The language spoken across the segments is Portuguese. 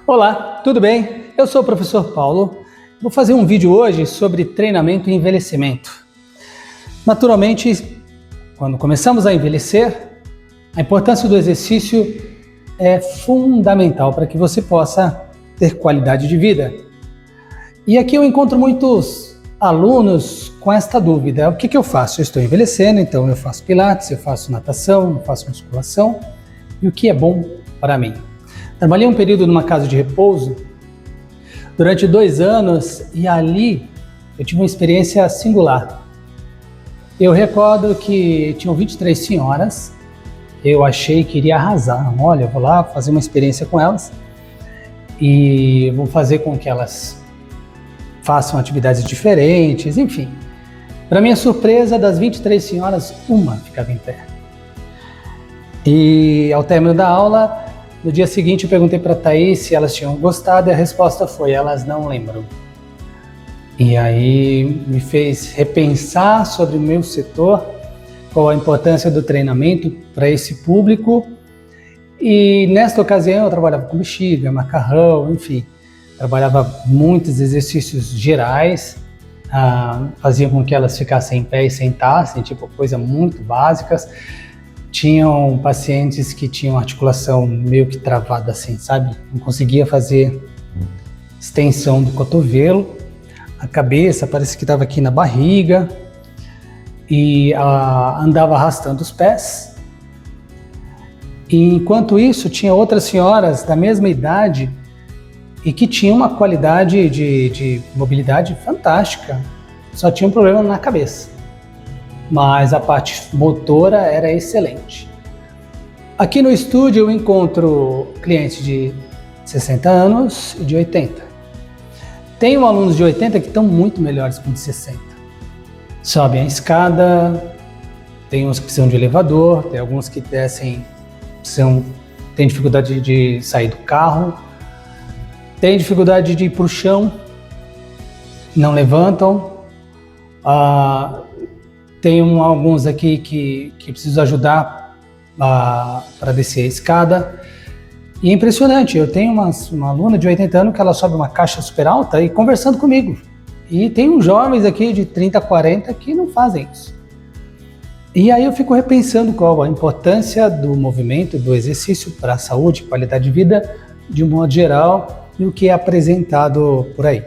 Olá, tudo bem? Eu sou o professor Paulo. Vou fazer um vídeo hoje sobre treinamento e envelhecimento. Naturalmente, quando começamos a envelhecer, a importância do exercício é fundamental para que você possa ter qualidade de vida. E aqui eu encontro muitos alunos com esta dúvida: o que eu faço? Eu estou envelhecendo, então eu faço pilates, eu faço natação, eu faço musculação, e o que é bom para mim? Trabalhei um período numa casa de repouso durante 2 anos e ali eu tive uma experiência singular. Eu recordo que tinham 23 senhoras, eu achei que iria arrasar. Olha, eu vou lá fazer uma experiência com elas e vou fazer com que elas façam atividades diferentes, enfim. Para minha surpresa, das 23 senhoras, uma ficava em pé. E ao término da aula, no dia seguinte eu perguntei para a Thaís se elas tinham gostado e a resposta foi: elas não lembram. E aí me fez repensar sobre o meu setor, qual a importância do treinamento para esse público. E nesta ocasião eu trabalhava com bexiga, macarrão, enfim, trabalhava muitos exercícios gerais, fazia com que elas ficassem em pé e sentassem, tipo coisa muito básicas. Tinham pacientes que tinham articulação meio que travada assim, sabe? Não conseguia fazer extensão do cotovelo, a cabeça parece que estava aqui na barriga e andava arrastando os pés. E enquanto isso, tinha outras senhoras da mesma idade e que tinham uma qualidade de mobilidade fantástica, só tinha um problema na cabeça. Mas a parte motora era excelente. Aqui no estúdio eu encontro clientes de 60 anos e de 80. Tenho alunos de 80 que estão muito melhores que os de 60. Sobem a escada, tem uns que precisam de elevador, tem alguns que descem, têm dificuldade de sair do carro, têm dificuldade de ir para o chão, não levantam. Tem alguns aqui que preciso ajudar para descer a escada. E é impressionante, eu tenho uma aluna de 80 anos que ela sobe uma caixa super alta e conversando comigo. E tem uns jovens aqui de 30, 40 que não fazem isso. E aí eu fico repensando qual a importância do movimento, do exercício para a saúde, qualidade de vida, de um modo geral, e o que é apresentado por aí.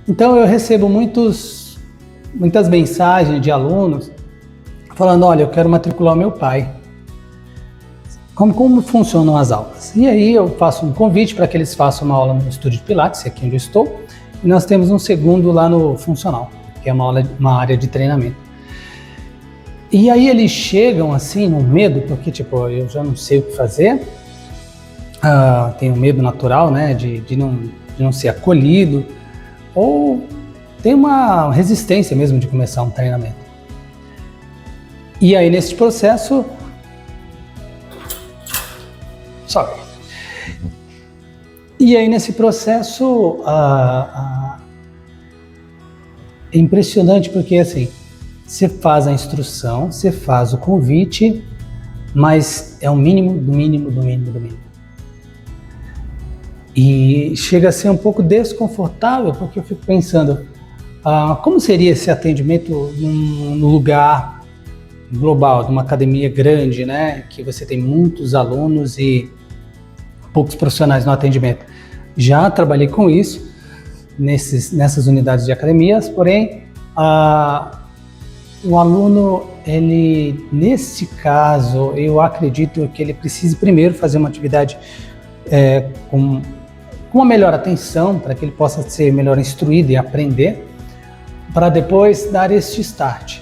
Então eu recebo muitas mensagens de alunos falando: olha, eu quero matricular o meu pai. Como funcionam as aulas? E aí eu faço um convite para que eles façam uma aula no estúdio de Pilates, aqui onde eu estou, e nós temos um segundo lá no funcional, que é uma área de treinamento. E aí eles chegam assim no medo, porque tipo, eu já não sei o que fazer, tenho medo natural, né, de não ser acolhido, ou tem uma resistência mesmo de começar um treinamento. E aí nesse processo, é impressionante porque assim, você faz a instrução, você faz o convite, mas é o mínimo do mínimo do mínimo do mínimo. E chega a ser um pouco desconfortável, porque eu fico pensando: como seria esse atendimento no lugar global, de uma academia grande, né? Que você tem muitos alunos e poucos profissionais no atendimento. Já trabalhei com isso nessas unidades de academias, porém, o aluno, nesse caso, eu acredito que ele precise primeiro fazer uma atividade com uma melhor atenção, para que ele possa ser melhor instruído e aprender, para depois dar este start.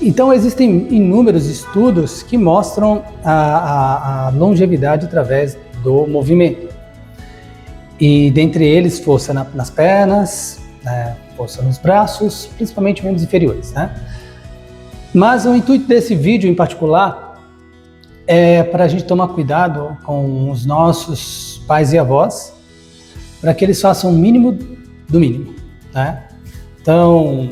Então existem inúmeros estudos que mostram a longevidade através do movimento. E dentre eles, força nas pernas, força nos braços, principalmente membros inferiores, né? Mas o intuito desse vídeo em particular é para a gente tomar cuidado com os nossos pais e avós, para que eles façam o mínimo do mínimo, né? Então,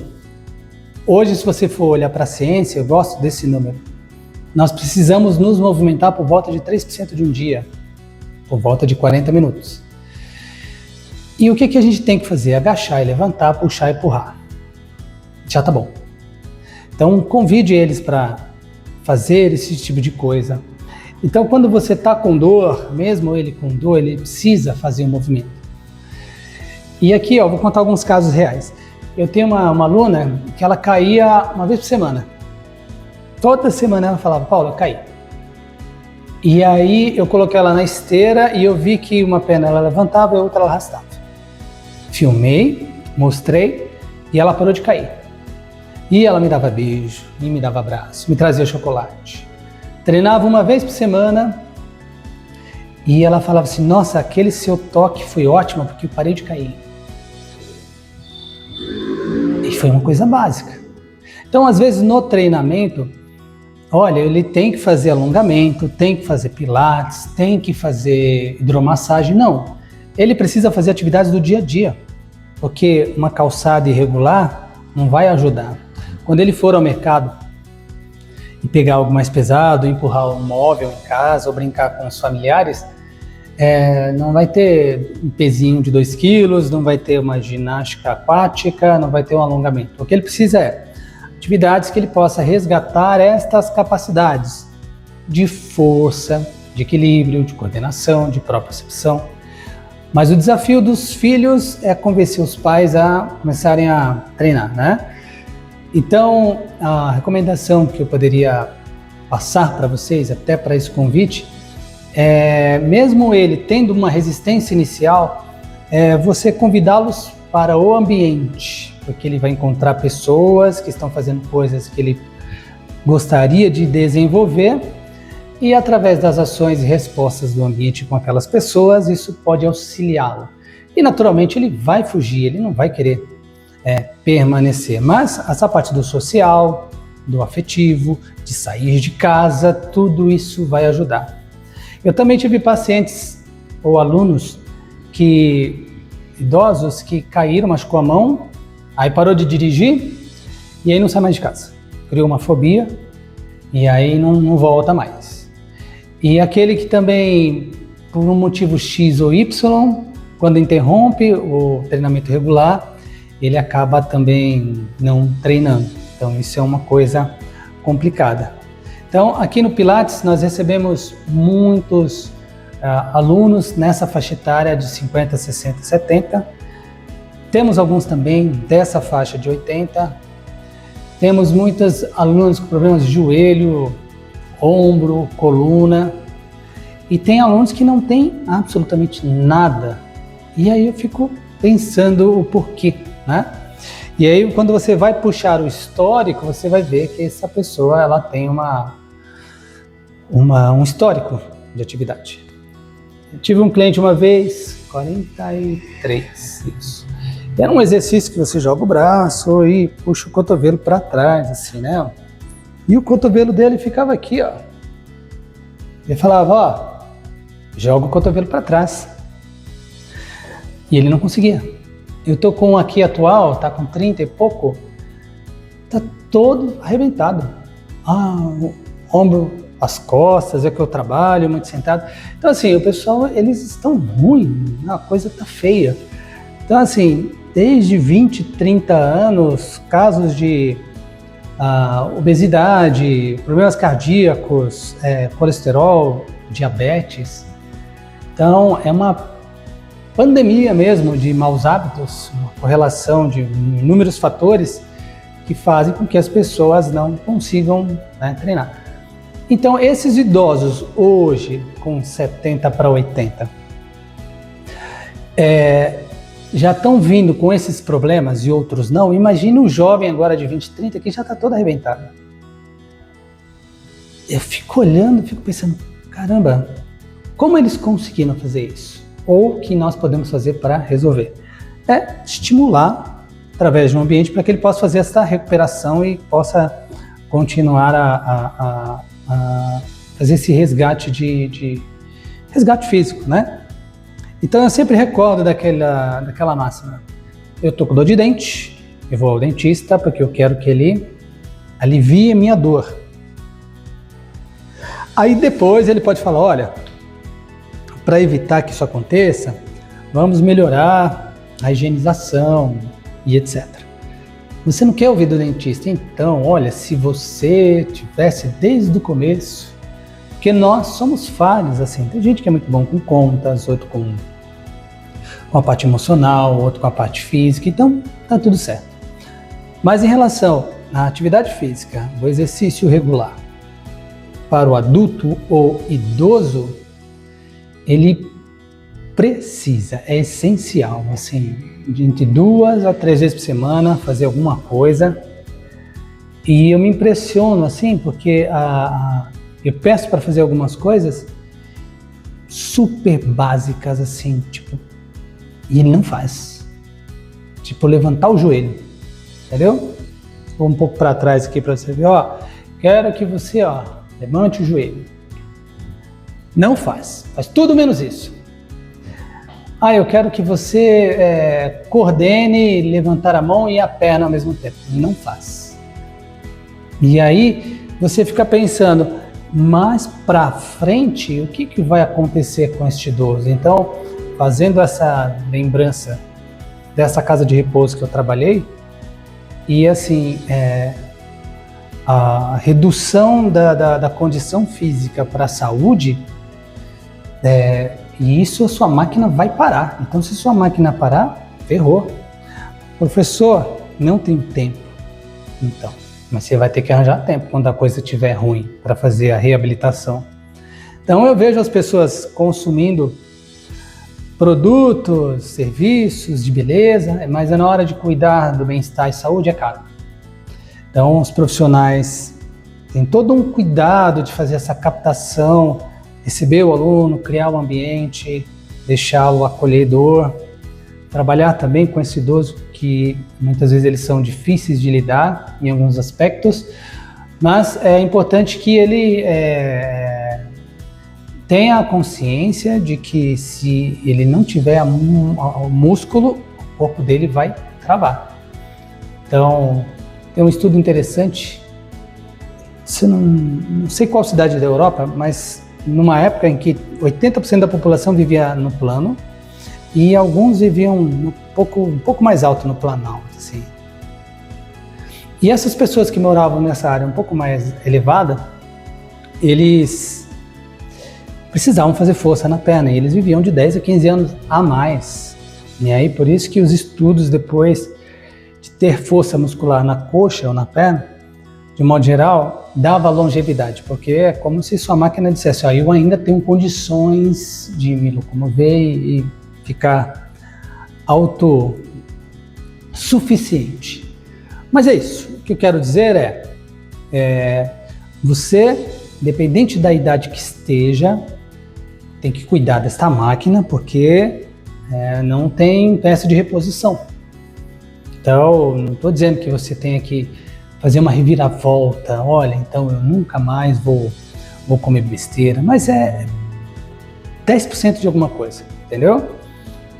hoje, se você for olhar para a ciência, eu gosto desse número, nós precisamos nos movimentar por volta de 3% de um dia, por volta de 40 minutos. E o que a gente tem que fazer? Agachar e levantar, puxar e empurrar. Já tá bom. Então convide eles para fazer esse tipo de coisa. Então quando você está com dor, mesmo ele com dor, ele precisa fazer um movimento. E aqui, vou contar alguns casos reais. Eu tenho uma aluna que ela caía uma vez por semana. Toda semana ela falava, Paulo, eu caí. E aí eu coloquei ela na esteira e eu vi que uma perna ela levantava e a outra ela arrastava. Filmei, mostrei e ela parou de cair. E ela me dava beijo, e me dava abraço, me trazia chocolate. Treinava uma vez por semana e ela falava assim, nossa, aquele seu toque foi ótimo porque eu parei de cair. E foi uma coisa básica. Então, às vezes, no treinamento, olha, ele tem que fazer alongamento, tem que fazer pilates, tem que fazer hidromassagem. Não, ele precisa fazer atividades do dia a dia, porque uma calçada irregular não vai ajudar. Quando ele for ao mercado e pegar algo mais pesado, empurrar um móvel em casa ou brincar com os familiares, não vai ter um pezinho de 2 quilos, não vai ter uma ginástica aquática, não vai ter um alongamento. O que ele precisa é atividades que ele possa resgatar estas capacidades de força, de equilíbrio, de coordenação, de propriocepção. Mas o desafio dos filhos é convencer os pais a começarem a treinar, né? Então, a recomendação que eu poderia passar para vocês, até para esse convite, mesmo ele tendo uma resistência inicial, você convidá-los para o ambiente, porque ele vai encontrar pessoas que estão fazendo coisas que ele gostaria de desenvolver e através das ações e respostas do ambiente com aquelas pessoas, isso pode auxiliá-lo. E naturalmente ele vai fugir, ele não vai querer permanecer, mas essa parte do social, do afetivo, de sair de casa, tudo isso vai ajudar. Eu também tive pacientes ou alunos idosos que caíram, machucou a mão, aí parou de dirigir e aí não sai mais de casa. Criou uma fobia e aí não volta mais. E aquele que também, por um motivo X ou Y, quando interrompe o treinamento regular, ele acaba também não treinando. Então isso é uma coisa complicada. Então aqui no Pilates nós recebemos muitos alunos nessa faixa etária de 50, 60, 70. Temos alguns também dessa faixa de 80. Temos muitos alunos com problemas de joelho, ombro, coluna. E tem alunos que não têm absolutamente nada. E aí eu fico pensando o porquê, né? E aí quando você vai puxar o histórico, você vai ver que essa pessoa ela tem um histórico de atividade. Eu tive um cliente uma vez, 43, isso. Era um exercício que você joga o braço e puxa o cotovelo para trás, assim, né? E o cotovelo dele ficava aqui, ó. Ele falava, joga o cotovelo para trás. E ele não conseguia. Eu tô com um aqui atual, tá com 30 e pouco, tá todo arrebentado. O ombro, as costas, é que eu trabalho muito sentado. Então assim, o pessoal, eles estão ruins, a coisa tá feia. Então assim, desde 20, 30 anos, casos de obesidade, problemas cardíacos, colesterol, diabetes. Então é uma pandemia mesmo de maus hábitos, uma correlação de inúmeros fatores que fazem com que as pessoas não consigam treinar. Então, esses idosos hoje, com 70 para 80, já estão vindo com esses problemas e outros não. Imagina um jovem agora de 20, 30 que já está todo arrebentado. Eu fico olhando, fico pensando, caramba, como eles conseguiram fazer isso? Ou o que nós podemos fazer para resolver? Estimular através de um ambiente para que ele possa fazer essa recuperação e possa continuar a fazer esse resgate resgate físico, né? Então eu sempre recordo daquela máxima. Eu tô com dor de dente, eu vou ao dentista porque eu quero que ele alivie a minha dor. Aí depois ele pode falar, olha, para evitar que isso aconteça, vamos melhorar a higienização e etc. Você não quer ouvir do dentista? Então, olha, se você tivesse desde o começo, porque nós somos falhos, assim, tem gente que é muito bom com contas, outro com a parte emocional, outro com a parte física, então tá tudo certo. Mas em relação à atividade física, o exercício regular, para o adulto ou idoso, ele precisa, é essencial, assim, de 2 a 3 vezes por semana, fazer alguma coisa. E eu me impressiono, assim, porque eu peço para fazer algumas coisas super básicas, assim, tipo, e ele não faz. Tipo, levantar o joelho, entendeu? Vou um pouco para trás aqui para você ver, ó, quero que você, ó, levante o joelho. Não faz tudo menos isso. Eu quero que você coordene levantar a mão e a perna ao mesmo tempo. Não faz. E aí você fica pensando, mais para frente, o que vai acontecer com este idoso? Então, fazendo essa lembrança dessa casa de repouso que eu trabalhei, e assim, a redução da condição física para a saúde, e isso a sua máquina vai parar. Então, se sua máquina parar, ferrou. Professor, não tem tempo. Então, mas você vai ter que arranjar tempo quando a coisa estiver ruim para fazer a reabilitação. Então, eu vejo as pessoas consumindo produtos, serviços de beleza, mas na hora de cuidar do bem-estar e saúde é caro. Então, os profissionais têm todo um cuidado de fazer essa captação, receber o aluno, criar um ambiente, deixá-lo acolhedor, trabalhar também com esse idoso que muitas vezes eles são difíceis de lidar em alguns aspectos, mas é importante que ele tenha a consciência de que se ele não tiver o músculo, o corpo dele vai travar. Então, tem um estudo interessante, não sei qual cidade da Europa, mas numa época em que 80% da população vivia no plano e alguns viviam um pouco mais alto no planalto, assim. E essas pessoas que moravam nessa área um pouco mais elevada, eles precisavam fazer força na perna e eles viviam de 10 a 15 anos a mais. E aí por isso que os estudos depois de ter força muscular na coxa ou na perna, de modo geral, dava longevidade, porque é como se sua máquina dissesse, eu ainda tenho condições de me locomover e ficar autossuficiente. Mas é isso, o que eu quero dizer você, independente da idade que esteja, tem que cuidar desta máquina, porque não tem peça de reposição. Então, não estou dizendo que você tenha que fazer uma reviravolta, olha, então eu nunca mais vou comer besteira, mas é 10% de alguma coisa, entendeu?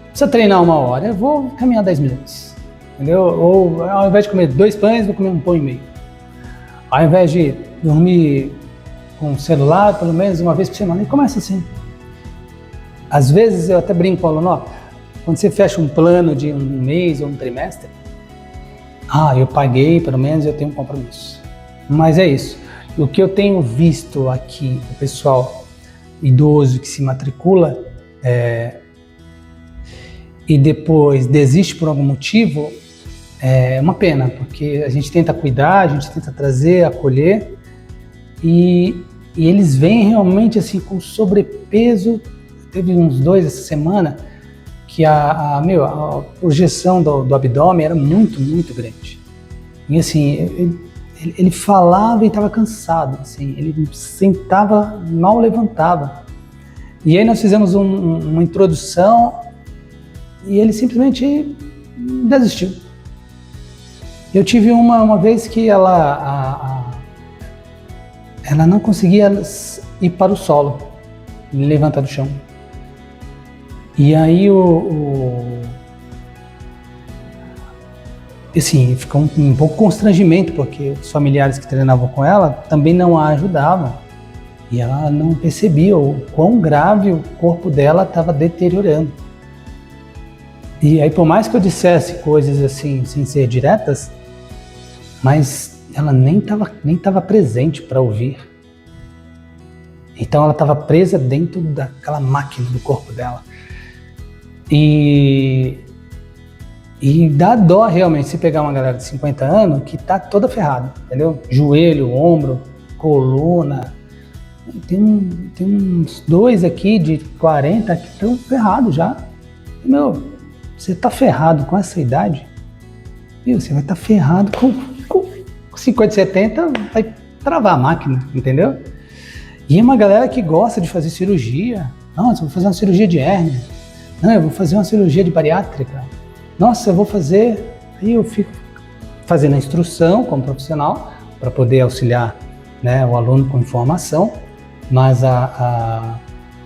Precisa treinar 1 hora, eu vou caminhar 10 minutos, entendeu? Ou ao invés de comer 2 pães, vou comer 1 pão e meio. Ao invés de dormir com o celular, pelo menos uma vez por semana, e começa assim. Às vezes eu até brinco com o aluno, quando você fecha um plano de um mês ou um trimestre, eu paguei, pelo menos eu tenho um compromisso. Mas é isso. O que eu tenho visto aqui, o pessoal idoso que se matricula e depois desiste por algum motivo, é uma pena, porque a gente tenta cuidar, a gente tenta trazer, acolher, e eles vêm realmente assim com sobrepeso. Teve uns 2 essa semana, que a projeção do abdômen era muito, muito grande. E assim, ele falava e estava cansado, assim, ele sentava, mal levantava. E aí nós fizemos uma introdução e ele simplesmente desistiu. Eu tive uma vez que ela não conseguia ir para o solo, levantar do chão. E aí assim, ficou um pouco constrangimento, porque os familiares que treinavam com ela também não a ajudavam. E ela não percebia o quão grave o corpo dela estava deteriorando. E aí, por mais que eu dissesse coisas assim, sem ser diretas, mas ela nem tava presente para ouvir. Então ela estava presa dentro daquela máquina do corpo dela. E dá dó realmente se pegar uma galera de 50 anos que tá toda ferrada, entendeu? Joelho, ombro, coluna. Tem uns 2 aqui de 40 que estão ferrados já. Meu, você tá ferrado com essa idade? Viu? Você vai estar ferrado com 50, 70, vai travar a máquina, entendeu? E é uma galera que gosta de fazer cirurgia. Nossa, eu vou fazer uma cirurgia de hérnia. Não, eu vou fazer uma cirurgia de bariátrica. Nossa, eu vou fazer... Aí eu fico fazendo a instrução como profissional para poder auxiliar, né, o aluno com informação, mas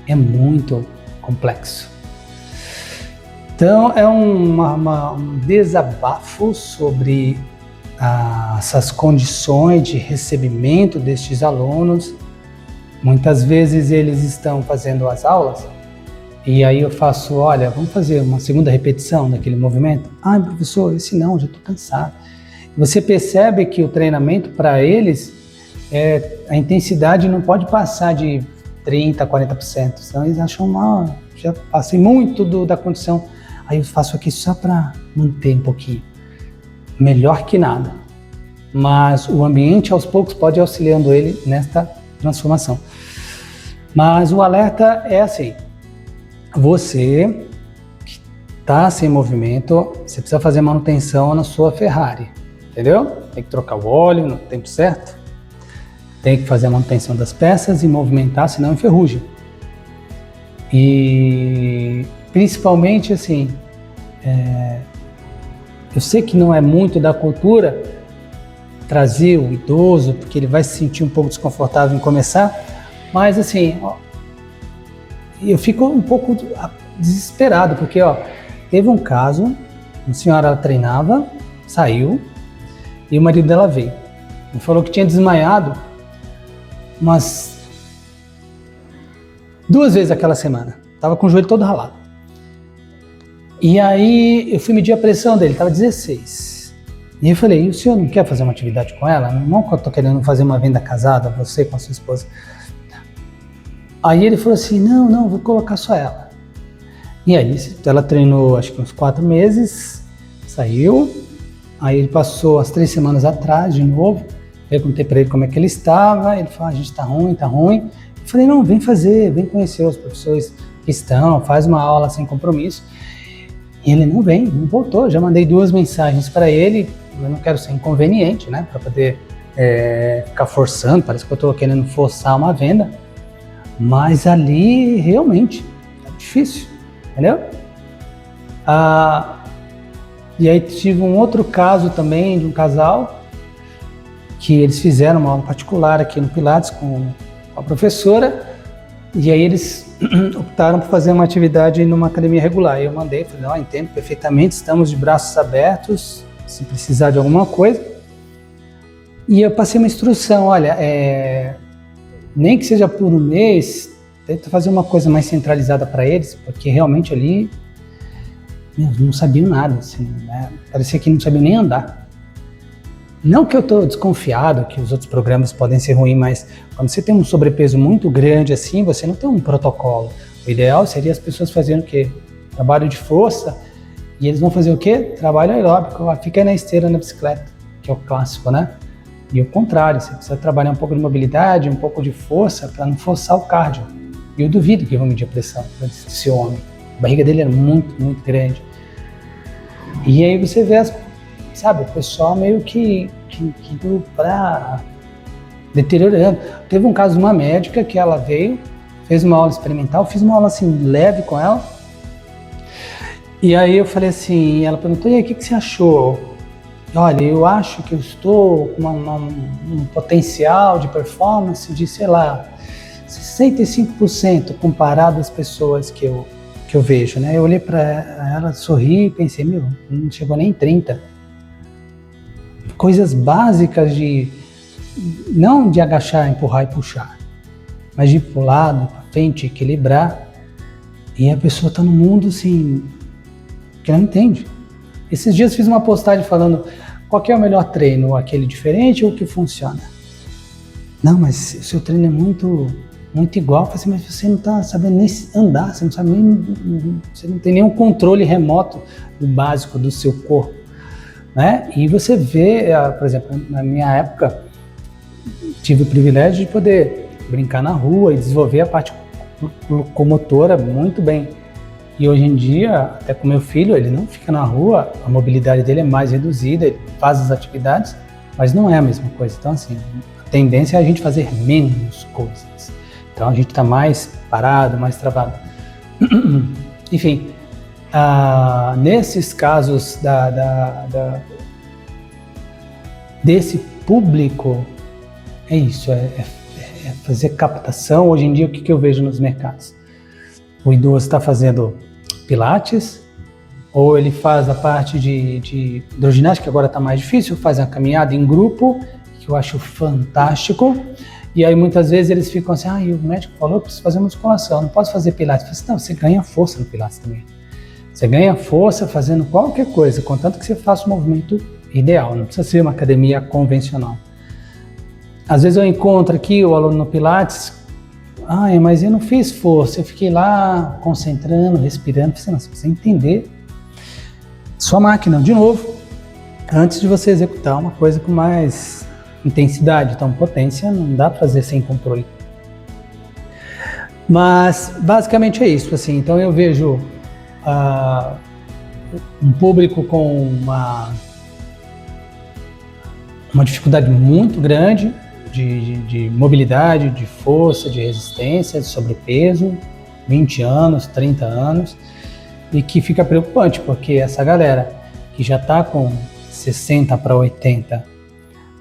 é muito complexo. Então é um desabafo sobre essas condições de recebimento destes alunos. Muitas vezes eles estão fazendo as aulas e aí eu faço, olha, vamos fazer uma segunda repetição daquele movimento? Ah, professor, esse não, já estou cansado. Você percebe que o treinamento para eles, a intensidade não pode passar de 30% a 40%, senão eles acham mal, já passei muito da condição. Aí eu faço aqui só para manter um pouquinho. Melhor que nada. Mas o ambiente aos poucos pode ir auxiliando ele nesta transformação. Mas o alerta é assim, você que está sem movimento, você precisa fazer manutenção na sua Ferrari, entendeu? Tem que trocar o óleo no tempo certo, tem que fazer a manutenção das peças e movimentar, senão enferruja. E principalmente assim, eu sei que não é muito da cultura trazer o idoso, porque ele vai se sentir um pouco desconfortável em começar, mas assim, eu fico um pouco desesperado, porque teve um caso, uma senhora ela treinava, saiu, e o marido dela veio. Ele falou que tinha desmaiado umas 2 vezes aquela semana, estava com o joelho todo ralado. E aí eu fui medir a pressão dele, estava 16. E eu falei, e o senhor não quer fazer uma atividade com ela? Não que eu estou querendo fazer uma venda casada, você com a sua esposa. Aí ele falou assim, não, vou colocar só ela. E aí ela treinou acho que uns 4 meses, saiu. Aí ele passou as 3 semanas atrás de novo. Perguntei para ele como é que ele estava. Ele falou, a gente tá ruim. Eu falei, não, vem conhecer os professores que estão, faz uma aula sem compromisso. E ele não voltou. Já mandei 2 mensagens para ele. Eu não quero ser inconveniente, né? Para poder ficar forçando. Parece que eu estou querendo forçar uma venda. Mas ali realmente é difícil, entendeu? E aí tive um outro caso também de um casal que eles fizeram uma aula particular aqui no Pilates com a professora. E aí eles optaram por fazer uma atividade numa academia regular. E eu mandei, falei, entendo perfeitamente, estamos de braços abertos, se precisar de alguma coisa. E eu passei uma instrução, olha, nem que seja por um mês, tenta fazer uma coisa mais centralizada para eles, porque realmente ali não sabiam nada, assim, né? Parecia que não sabiam nem andar. Não que eu estou desconfiado que os outros programas podem ser ruins, mas quando você tem um sobrepeso muito grande assim, você não tem um protocolo. O ideal seria as pessoas fazerem o quê? Trabalho de força, e eles vão fazer o quê? Trabalho aeróbico, fica aí na esteira, na bicicleta, que é o clássico, né? E o contrário, você precisa trabalhar um pouco de mobilidade, um pouco de força para não forçar o cardio. E eu duvido que vão medir a pressão desse homem. A barriga dele era muito, muito grande. E aí você vê, o pessoal meio que deteriorando. Teve um caso de uma médica que ela veio, fez uma aula experimental, fiz uma aula assim leve com ela. E aí eu falei assim, ela perguntou, e aí, o que você achou? Olha, eu acho que eu estou com um potencial de performance de, 65% comparado às pessoas que eu vejo, né? Eu olhei para ela, sorri e pensei, não chegou nem em 30%. Coisas básicas não de agachar, empurrar e puxar, mas de ir para o lado, para frente, equilibrar. E a pessoa está no mundo, assim, porque não entende. Esses dias fiz uma postagem falando qual que é o melhor treino, aquele diferente ou o que funciona. Não, mas o seu treino é muito igual. Eu falei assim, mas você não está sabendo nem andar, você não sabe nem, você não tem nenhum controle remoto do básico do seu corpo, né? E você vê, por exemplo, na minha época, tive o privilégio de poder brincar na rua e desenvolver a parte locomotora muito bem. E hoje em dia, até com meu filho, ele não fica na rua, a mobilidade dele é mais reduzida, ele faz as atividades, mas não é a mesma coisa. Então, assim, a tendência é a gente fazer menos coisas. Então, a gente está mais parado, mais travado. Enfim, nesses casos desse público, é isso, é fazer captação. Hoje em dia, o que eu vejo nos mercados? O idoso está fazendo pilates, ou ele faz a parte de hidroginástica, que agora está mais difícil, faz uma caminhada em grupo, que eu acho fantástico, e aí muitas vezes eles ficam assim, o médico falou que preciso fazer musculação, não posso fazer pilates. Eu falo assim, não, você ganha força no pilates também. Você ganha força fazendo qualquer coisa, contanto que você faça o movimento ideal, não precisa ser uma academia convencional. Às vezes eu encontro aqui o aluno no pilates, mas eu não fiz força, eu fiquei lá concentrando, respirando. Você precisa entender sua máquina, de novo, antes de você executar uma coisa com mais intensidade. Então, potência não dá para fazer sem controle. Mas, basicamente é isso, assim. Então, eu vejo um público com uma dificuldade muito grande de mobilidade, de força, de resistência, de sobrepeso, 20 anos, 30 anos, e que fica preocupante, porque essa galera que já está com 60 para 80,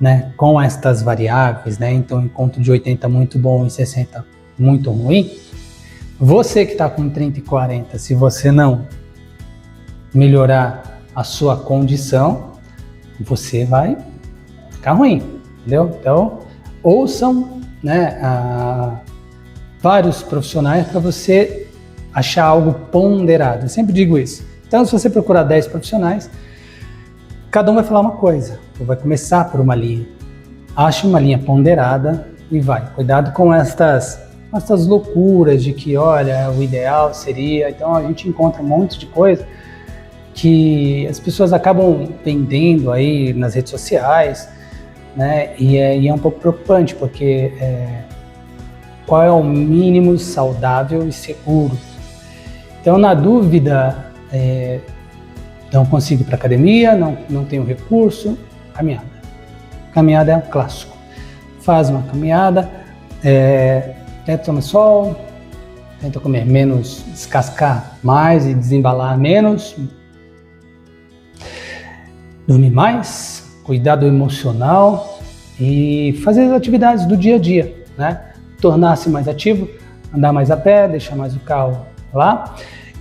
né, com estas variáveis, né, então encontro de 80 muito bom e 60 muito ruim, você que está com 30 e 40, se você não melhorar a sua condição, você vai ficar ruim, entendeu? Então, ouçam, né, vários profissionais para você achar algo ponderado. Eu sempre digo isso. Então, se você procurar 10 profissionais, cada um vai falar uma coisa, ou vai começar por uma linha. Ache uma linha ponderada e vai. Cuidado com estas loucuras de que, olha, o ideal seria... Então, a gente encontra um monte de coisa que as pessoas acabam vendendo aí nas redes sociais, né? E é um pouco preocupante, porque qual é o mínimo saudável e seguro? Então, na dúvida, não consigo ir para academia, não tenho recurso, caminhada. Caminhada é um clássico. Faz uma caminhada, tenta tomar sol, tenta comer menos, descascar mais e desembalar menos, dormir mais, cuidar do emocional e fazer as atividades do dia a dia, né? Tornar-se mais ativo, andar mais a pé, deixar mais o carro lá.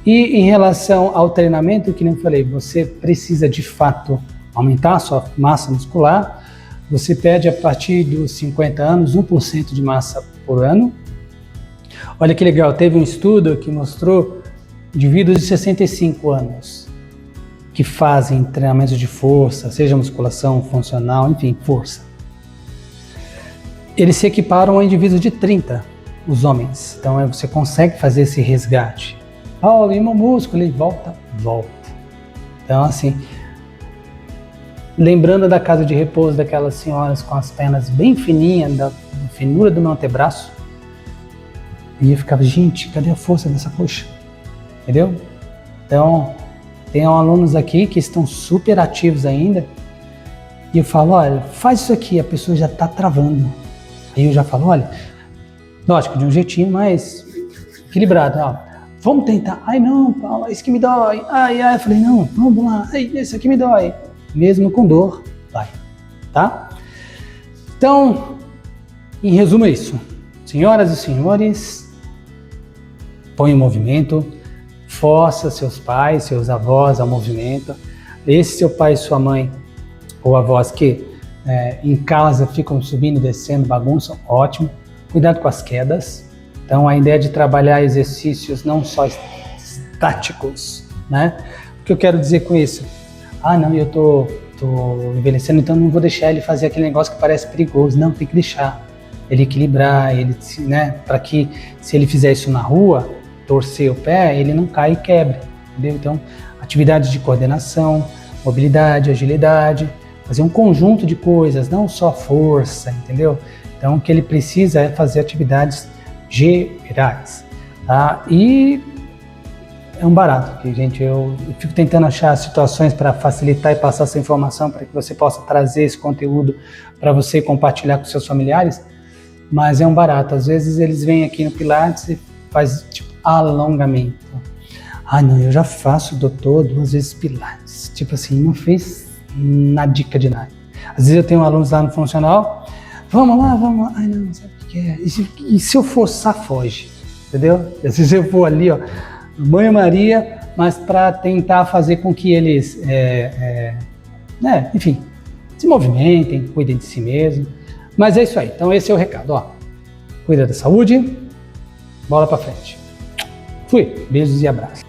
E em relação ao treinamento, que nem eu falei, você precisa de fato aumentar a sua massa muscular. Você perde a partir dos 50 anos 1% de massa por ano. Olha que legal, teve um estudo que mostrou indivíduos de 65 anos que fazem treinamentos de força, seja musculação, funcional, enfim, força. Eles se equiparam a indivíduos de 30, os homens. Então você consegue fazer esse resgate. E meu músculo, ele volta. Então assim, lembrando da casa de repouso daquelas senhoras com as pernas bem fininhas, da finura do meu antebraço, e eu ficava, gente, cadê a força dessa coxa? Entendeu? Então, tem alunos aqui que estão super ativos ainda, e eu falo, olha, faz isso aqui, a pessoa já está travando. Aí eu já falo, olha, lógico, de um jeitinho mais equilibrado, vamos tentar. Ai não, Paulo, isso que me dói. Ai, eu falei, não, vamos lá, isso aqui me dói. Mesmo com dor, vai, tá? Então, em resumo é isso. Senhoras e senhores, põe em movimento, força seus pais, seus avós ao movimento. Esse seu pai e sua mãe, ou avós que em casa ficam subindo e descendo, bagunçam, ótimo. Cuidado com as quedas. Então, a ideia de trabalhar exercícios não só estáticos, né? que eu quero dizer com isso? Ah, não, eu tô envelhecendo, então não vou deixar ele fazer aquele negócio que parece perigoso. Não, tem que deixar ele equilibrar, ele, né, para que se ele fizer isso na rua, torcer o pé, ele não cai e quebre, entendeu? Então, atividades de coordenação, mobilidade, agilidade, fazer um conjunto de coisas, não só força, entendeu? Então, o que ele precisa é fazer atividades gerais, tá? E é um barato, porque, gente, eu fico tentando achar situações para facilitar e passar essa informação para que você possa trazer esse conteúdo para você compartilhar com seus familiares, mas é um barato. Às vezes eles vêm aqui no Pilates e faz tipo alongamento. Ah, não, eu já faço, doutor, 2 vezes Pilates. Tipo assim, não fez na dica de nada. Às vezes eu tenho alunos lá no funcional, vamos lá. Ai, não sabe o que é. E se eu forçar, foge, entendeu? Às vezes eu vou ali, ó, banho-maria, mas para tentar fazer com que eles, né, enfim, se movimentem, cuidem de si mesmo. Mas é isso aí, então esse é o recado, ó. Cuida da saúde, bola pra frente. Fui, beijos e abraços.